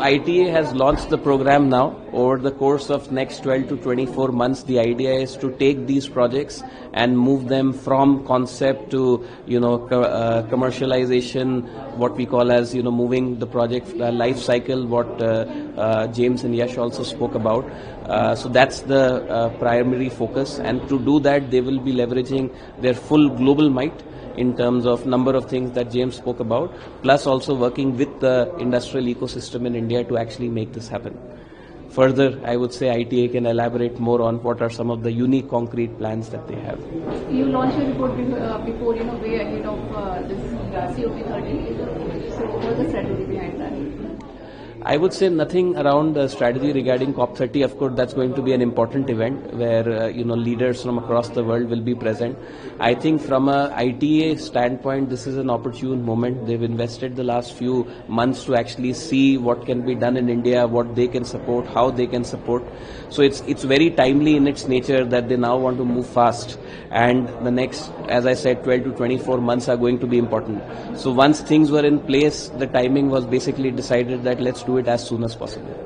ITA has launched the program now. Over the course of next 12 to 24 months, the idea is to take these projects and move them from concept to, commercialization, what we call as, moving the project life cycle, what James and Yash also spoke about. So that's the primary focus, and to do that, they will be leveraging their full global might in terms of number of things that James spoke about, plus also working with the industrial ecosystem in India to actually make this happen. Further, I would say ITA can elaborate more on what are some of the unique concrete plans that they have. You launched your report before, way ahead of this COP30. So what is the strategy behind that? I would say nothing around the strategy regarding COP30. Of course, that's going to be an important event where leaders from across the world will be present. I think from a ITA standpoint, this is an opportune moment. They've invested the last few months to actually see what can be done in India, what they can support, how they can support. So it's very timely in its nature that they now want to move fast. And the next, as I said, 12 to 24 months are going to be important. So once things were in place, the timing was basically decided that let's do it as soon as possible.